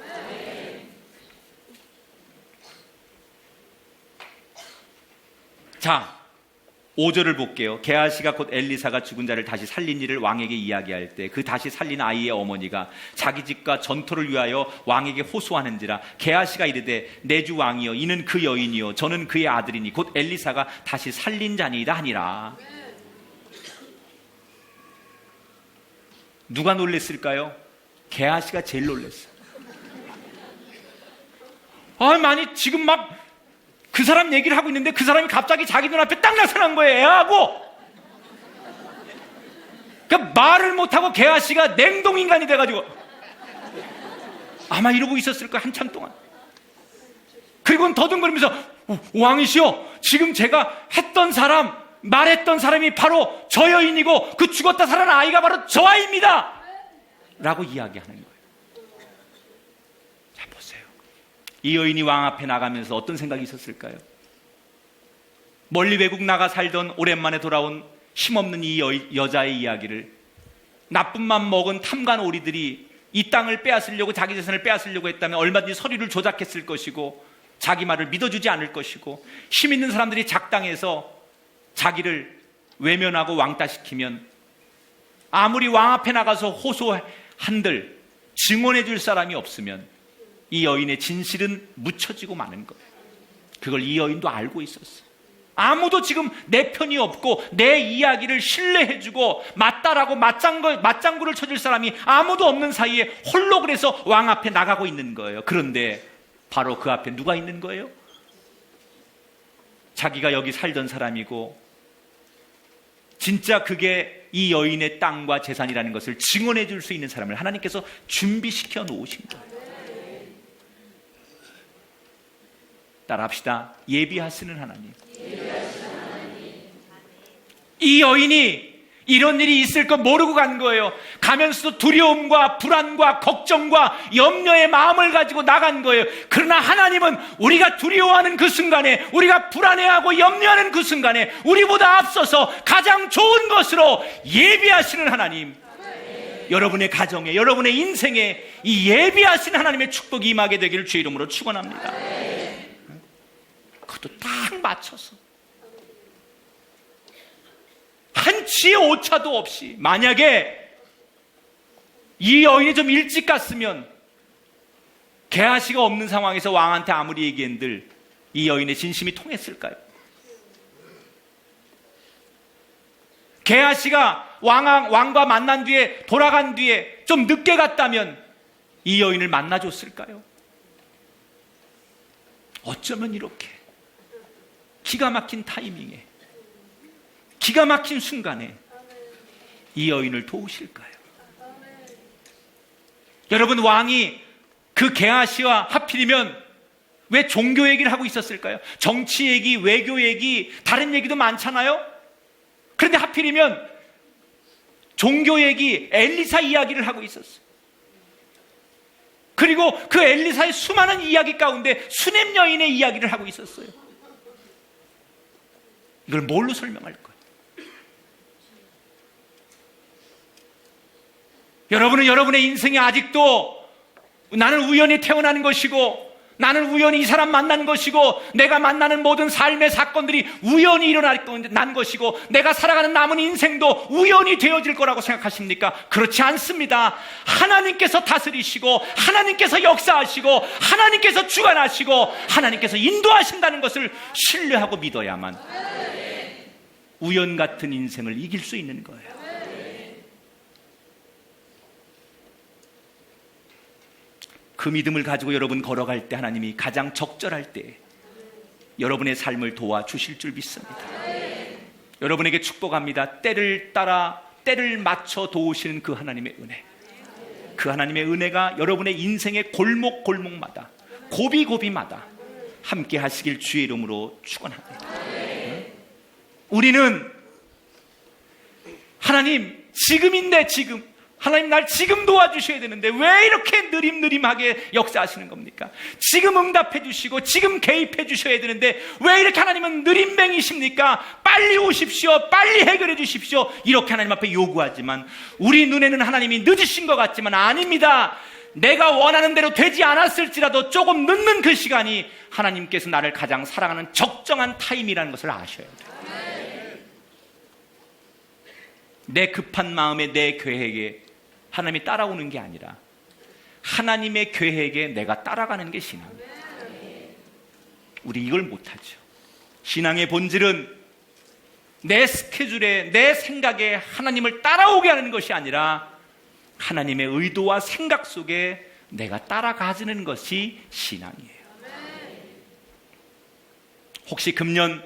자, 5절을 볼게요. 게하시가 곧 엘리사가 죽은 자를 다시 살린 일을 왕에게 이야기할 때 그 다시 살린 아이의 어머니가 자기 집과 전토를 위하여 왕에게 호소하는지라. 게하시가 이르되 내 주 왕이여 이는 그 여인이요 저는 그의 아들이니 곧 엘리사가 다시 살린 자니이다 하니라. 누가 놀랬을까요? 게하시가 제일 놀랬어요. 아니 지금 막 그 사람 얘기를 하고 있는데 그 사람이 갑자기 자기 눈앞에 딱 나타난 거예요. 애하고. 그러니까 말을 못하고 게하시가 냉동인간이 돼가지고 아마 이러고 있었을 거예요. 한참 동안. 그리고는 더듬거리면서 왕이시여 지금 제가 했던 사람 말했던 사람이 바로 저 여인이고 그 죽었다 살아난 아이가 바로 저 아이입니다 라고 이야기하는 거예요. 자 보세요. 이 여인이 왕 앞에 나가면서 어떤 생각이 있었을까요? 멀리 외국 나가 살던 오랜만에 돌아온 힘없는 이 여자의 이야기를 나쁜 맘 먹은 탐관 오리들이 이 땅을 빼앗으려고 자기 재산을 빼앗으려고 했다면 얼마든지 서류를 조작했을 것이고 자기 말을 믿어주지 않을 것이고 힘 있는 사람들이 작당해서 자기를 외면하고 왕따시키면 아무리 왕 앞에 나가서 호소한들 증언해 줄 사람이 없으면 이 여인의 진실은 묻혀지고 마는 거예요. 그걸 이 여인도 알고 있었어요. 아무도 지금 내 편이 없고 내 이야기를 신뢰해주고 맞다라고 맞장구를 쳐줄 사람이 아무도 없는 사이에 홀로 그래서 왕 앞에 나가고 있는 거예요. 그런데 바로 그 앞에 누가 있는 거예요? 자기가 여기 살던 사람이고 진짜 그게 이 여인의 땅과 재산이라는 것을 증언해 줄 수 있는 사람을 하나님께서 준비시켜 놓으신 거예요. 따라합시다. 예비하시는 하나님. 이 여인이 이런 일이 있을 거 모르고 간 거예요. 가면서도 두려움과 불안과 걱정과 염려의 마음을 가지고 나간 거예요. 그러나 하나님은 우리가 두려워하는 그 순간에, 우리가 불안해하고 염려하는 그 순간에 우리보다 앞서서 가장 좋은 것으로 예비하시는 하나님. 여러분의 가정에, 여러분의 인생에 이 예비하신 하나님의 축복이 임하게 되기를 주의 이름으로 축원합니다. 그것도 딱 맞춰서 한치의 오차도 없이. 만약에 이 여인이 좀 일찍 갔으면 게하시가 없는 상황에서 왕한테 아무리 얘기한들 이 여인의 진심이 통했을까요? 게하시가 왕과 만난 뒤에, 돌아간 뒤에 좀 늦게 갔다면 이 여인을 만나줬을까요? 어쩌면 이렇게 기가 막힌 타이밍에, 기가 막힌 순간에 이 여인을 도우실까요? 여러분, 왕이 그 게하시와 하필이면 왜 종교 얘기를 하고 있었을까요? 정치 얘기, 외교 얘기, 다른 얘기도 많잖아요. 그런데 하필이면 종교 얘기, 엘리사 이야기를 하고 있었어요. 그리고 그 엘리사의 수많은 이야기 가운데 수넴 여인의 이야기를 하고 있었어요. 이걸 뭘로 설명할 거예요? 여러분은 여러분의 인생에 아직도 나는 우연히 태어난 것이고, 나는 우연히 이 사람 만난 것이고, 내가 만나는 모든 삶의 사건들이 우연히 일어난 것이고, 내가 살아가는 남은 인생도 우연히 되어질 거라고 생각하십니까? 그렇지 않습니다. 하나님께서 다스리시고, 하나님께서 역사하시고, 하나님께서 주관하시고, 하나님께서 인도하신다는 것을 신뢰하고 믿어야만 우연 같은 인생을 이길 수 있는 거예요. 그 믿음을 가지고 여러분 걸어갈 때 하나님이 가장 적절할 때 여러분의 삶을 도와주실 줄 믿습니다. 여러분에게 축복합니다. 때를 따라 때를 맞춰 도우시는 그 하나님의 은혜, 그 하나님의 은혜가 여러분의 인생의 골목골목마다, 고비고비마다 함께 하시길 주의 이름으로 축원합니다. 우리는 하나님, 지금인데 지금 하나님 날 지금 도와주셔야 되는데 왜 이렇게 느림느림하게 역사하시는 겁니까? 지금 응답해 주시고 지금 개입해 주셔야 되는데 왜 이렇게 하나님은 느림뱅이십니까? 빨리 오십시오, 빨리 해결해 주십시오, 이렇게 하나님 앞에 요구하지만 우리 눈에는 하나님이 늦으신 것 같지만 아닙니다. 내가 원하는 대로 되지 않았을지라도 조금 늦는 그 시간이 하나님께서 나를 가장 사랑하는 적정한 타임이라는 것을 아셔야 돼요. 내 급한 마음에, 내 계획에 하나님이 따라오는 게 아니라 하나님의 계획에 내가 따라가는 게 신앙이에요. 우리 이걸 못하죠. 신앙의 본질은 내 스케줄에, 내 생각에 하나님을 따라오게 하는 것이 아니라 하나님의 의도와 생각 속에 내가 따라가지는 것이 신앙이에요. 혹시 금년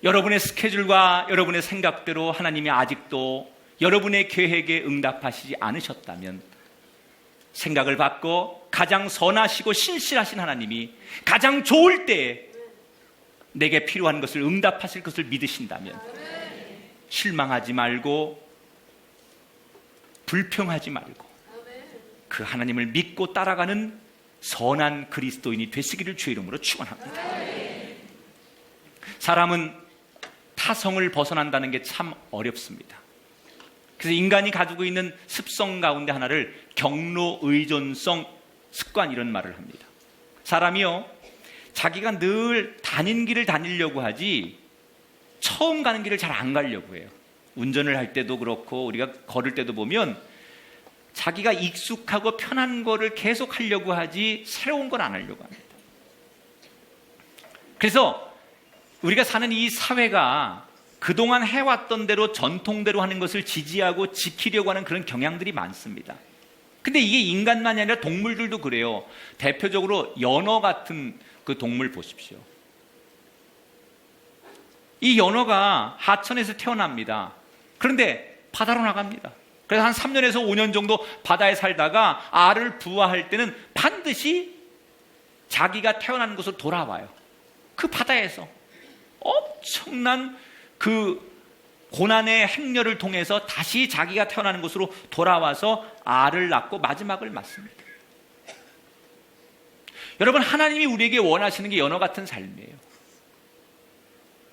여러분의 스케줄과 여러분의 생각대로 하나님이 아직도 여러분의 계획에 응답하시지 않으셨다면 생각을 바꿔 가장 선하시고 신실하신 하나님이 가장 좋을 때에 내게 필요한 것을 응답하실 것을 믿으신다면 실망하지 말고 불평하지 말고 그 하나님을 믿고 따라가는 선한 그리스도인이 되시기를 주의 이름으로 축원합니다. 사람은 타성을 벗어난다는 게 참 어렵습니다. 그래서 인간이 가지고 있는 습성 가운데 하나를 경로의존성 습관, 이런 말을 합니다. 사람이요, 자기가 늘 다닌 길을 다니려고 하지 처음 가는 길을 잘 안 가려고 해요. 운전을 할 때도 그렇고 우리가 걸을 때도 보면 자기가 익숙하고 편한 거를 계속 하려고 하지 새로운 건 안 하려고 합니다. 그래서 우리가 사는 이 사회가 그동안 해왔던 대로 전통대로 하는 것을 지지하고 지키려고 하는 그런 경향들이 많습니다. 근데 이게 인간만이 아니라 동물들도 그래요. 대표적으로 연어 같은 그 동물 보십시오. 이 연어가 하천에서 태어납니다. 그런데 바다로 나갑니다. 그래서 한 3년에서 5년 정도 바다에 살다가 알을 부화할 때는 반드시 자기가 태어난 곳으로 돌아와요. 그 바다에서 엄청난 그 고난의 행렬을 통해서 다시 자기가 태어나는 곳으로 돌아와서 알을 낳고 마지막을 맞습니다. 여러분, 하나님이 우리에게 원하시는 게 연어 같은 삶이에요.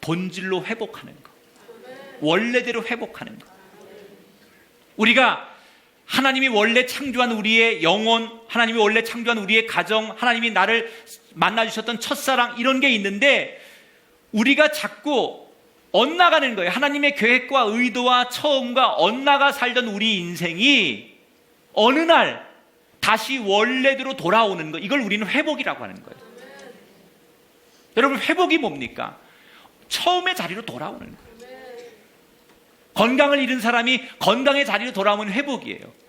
본질로 회복하는 거, 원래대로 회복하는 거. 우리가 하나님이 원래 창조한 우리의 영혼, 하나님이 원래 창조한 우리의 가정, 하나님이 나를 만나주셨던 첫사랑, 이런 게 있는데 우리가 자꾸 엇나가는 거예요. 하나님의 계획과 의도와 처음과 엇나가 살던 우리 인생이 어느 날 다시 원래대로 돌아오는 거, 이걸 우리는 회복이라고 하는 거예요. 여러분, 회복이 뭡니까? 처음의 자리로 돌아오는 거예요. 건강을 잃은 사람이 건강의 자리로 돌아오면 회복이에요.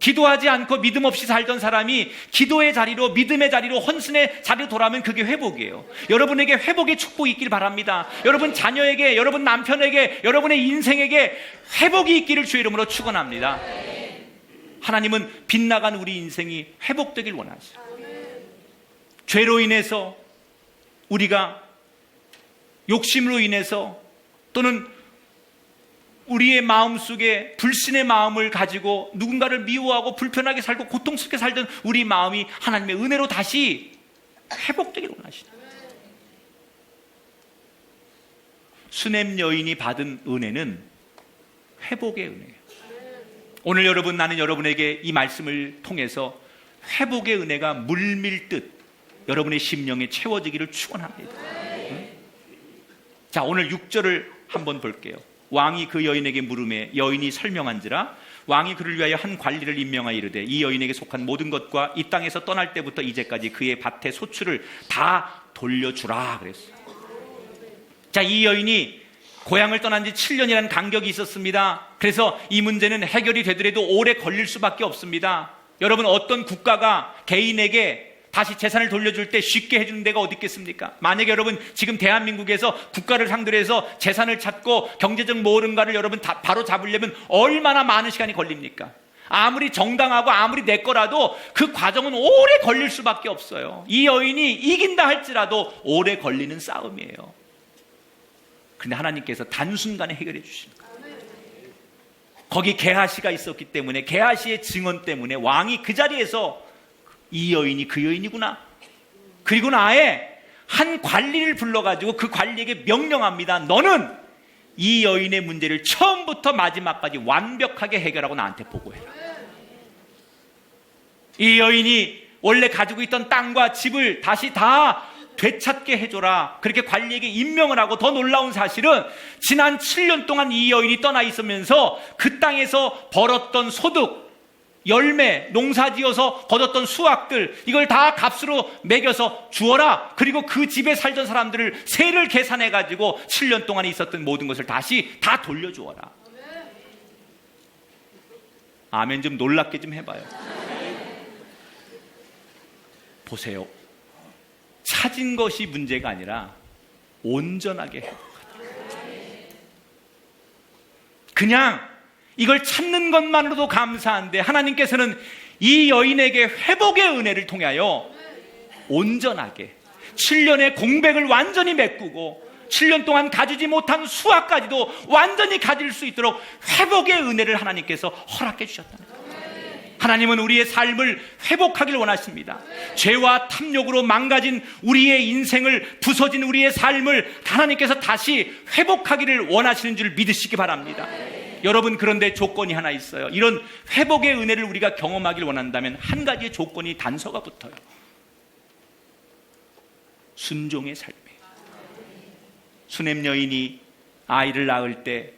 기도하지 않고 믿음 없이 살던 사람이 기도의 자리로, 믿음의 자리로, 헌신의 자리로 돌아오면 그게 회복이에요. 여러분에게 회복의 축복이 있길 바랍니다. 여러분 자녀에게, 여러분 남편에게, 여러분의 인생에게 회복이 있기를 주의 이름으로 축원합니다. 하나님은 빗나간 우리 인생이 회복되길 원하세요. 죄로 인해서, 우리가 욕심으로 인해서, 또는 우리의 마음속에 불신의 마음을 가지고 누군가를 미워하고 불편하게 살고 고통스럽게 살던 우리 마음이 하나님의 은혜로 다시 회복되길 원하시다. 수넴 여인이 받은 은혜는 회복의 은혜예요. 오늘 여러분, 나는 여러분에게 이 말씀을 통해서 회복의 은혜가 물밀듯 여러분의 심령에 채워지기를 축원합니다. 자, 오늘 6절을 한번 볼게요. 왕이 그 여인에게 물음에 여인이 설명한지라 왕이 그를 위하여 한 관리를 임명하여 이르되 이 여인에게 속한 모든 것과 이 땅에서 떠날 때부터 이제까지 그의 밭의 소출을 다 돌려주라 그랬어요. 자, 이 여인이 고향을 떠난 지 7년이라는 간격이 있었습니다. 그래서 이 문제는 해결이 되더라도 오래 걸릴 수밖에 없습니다. 여러분, 어떤 국가가 개인에게 다시 재산을 돌려줄 때 쉽게 해주는 데가 어디 있겠습니까? 만약에 여러분 지금 대한민국에서 국가를 상대로 해서 재산을 찾고 경제적 모험가를 여러분 바로 잡으려면 얼마나 많은 시간이 걸립니까? 아무리 정당하고 아무리 내 거라도 그 과정은 오래 걸릴 수밖에 없어요. 이 여인이 이긴다 할지라도 오래 걸리는 싸움이에요. 그런데 하나님께서 단순간에 해결해 주시는 거예요. 거기 게하시가 있었기 때문에, 게하시의 증언 때문에 왕이 그 자리에서 이 여인이 그 여인이구나. 그리고 아예 한 관리를 불러가지고 그 관리에게 명령합니다. 너는 이 여인의 문제를 처음부터 마지막까지 완벽하게 해결하고 나한테 보고해라. 이 여인이 원래 가지고 있던 땅과 집을 다시 다 되찾게 해줘라. 그렇게 관리에게 임명을 하고, 더 놀라운 사실은 지난 7년 동안 이 여인이 떠나 있으면서 그 땅에서 벌었던 소득, 열매, 농사지어서 거뒀던 수확들, 이걸 다 값으로 매겨서 주어라. 그리고 그 집에 살던 사람들을 세를 계산해가지고 7년 동안 있었던 모든 것을 다시 다 돌려주어라. 아멘 좀 놀랍게 좀 해봐요. 보세요. 찾은 것이 문제가 아니라 온전하게 회복하다. 그냥 이걸 찾는 것만으로도 감사한데 하나님께서는 이 여인에게 회복의 은혜를 통하여 온전하게 7년의 공백을 완전히 메꾸고 7년 동안 가지지 못한 수확까지도 완전히 가질 수 있도록 회복의 은혜를 하나님께서 허락해 주셨다는 거예요. 하나님은 우리의 삶을 회복하길 원하십니다. 죄와 탐욕으로 망가진 우리의 인생을, 부서진 우리의 삶을 하나님께서 다시 회복하기를 원하시는 줄 믿으시기 바랍니다. 여러분, 그런데 조건이 하나 있어요. 이런 회복의 은혜를 우리가 경험하길 원한다면 한 가지의 조건이 단서가 붙어요. 순종의 삶이에요. 수넴 여인이 아이를 낳을 때,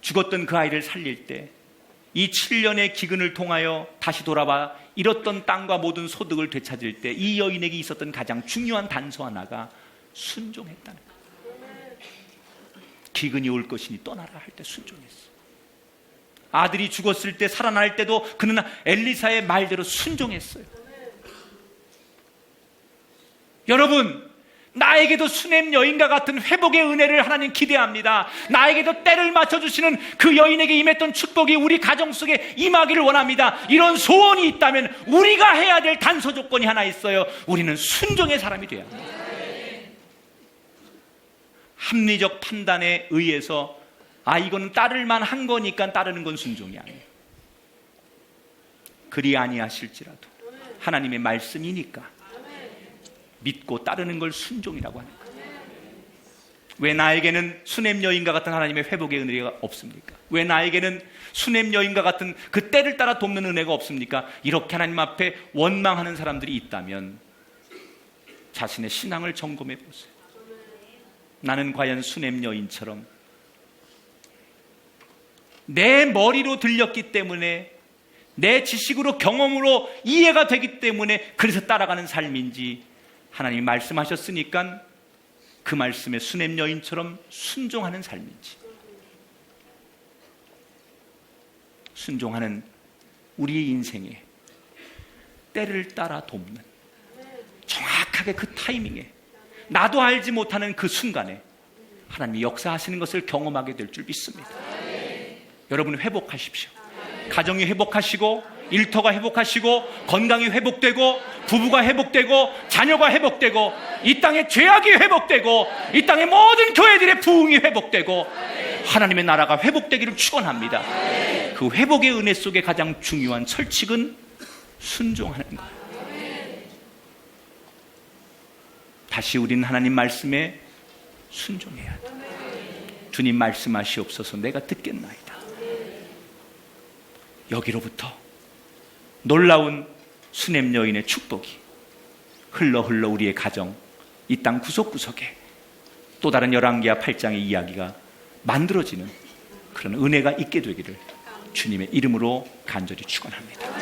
죽었던 그 아이를 살릴 때, 이 7년의 기근을 통하여 다시 돌아와 잃었던 땅과 모든 소득을 되찾을 때 이 여인에게 있었던 가장 중요한 단서 하나가 순종했다는 거예요. 기근이 올 것이니 떠나라 할 때 순종했어요. 아들이 죽었을 때, 살아날 때도 그는 엘리사의 말대로 순종했어요. 여러분, 나에게도 수넴 여인과 같은 회복의 은혜를 하나님 기대합니다. 나에게도 때를 맞춰주시는 그 여인에게 임했던 축복이 우리 가정 속에 임하기를 원합니다. 이런 소원이 있다면 우리가 해야 될 단서 조건이 하나 있어요. 우리는 순종의 사람이 되어야 합니다. 합리적 판단에 의해서 이거는 따를만 한 거니까 따르는 건 순종이 아니에요. 그리 아니하실지라도 하나님의 말씀이니까 믿고 따르는 걸 순종이라고 하는 거예요. 왜 나에게는 수냄 여인과 같은 하나님의 회복의 은혜가 없습니까? 왜 나에게는 수냄 여인과 같은 그 때를 따라 돕는 은혜가 없습니까? 이렇게 하나님 앞에 원망하는 사람들이 있다면 자신의 신앙을 점검해 보세요. 나는 과연 수냄 여인처럼 내 머리로 들렸기 때문에, 내 지식으로 경험으로 이해가 되기 때문에 그래서 따라가는 삶인지, 하나님이 말씀하셨으니까 그 말씀에 수냄 여인처럼 순종하는 삶인지. 순종하는 우리의 인생에 때를 따라 돕는, 정확하게 그 타이밍에, 나도 알지 못하는 그 순간에 하나님이 역사하시는 것을 경험하게 될 줄 믿습니다. 여러분 회복하십시오. 가정이 회복하시고, 일터가 회복하시고, 건강이 회복되고, 부부가 회복되고, 자녀가 회복되고, 이 땅의 죄악이 회복되고, 이 땅의 모든 교회들의 부흥이 회복되고, 하나님의 나라가 회복되기를 축원합니다. 그 회복의 은혜 속에 가장 중요한 철칙은 순종하는 거예요. 다시 우리는 하나님 말씀에 순종해야 돼. 주님 말씀하시옵소서, 내가 듣겠나이다. 여기로부터 놀라운 수냄 여인의 축복이 흘러 우리의 가정, 이 땅 구석구석에 또 다른 열왕기하 8장의 이야기가 만들어지는 그런 은혜가 있게 되기를 주님의 이름으로 간절히 축원합니다.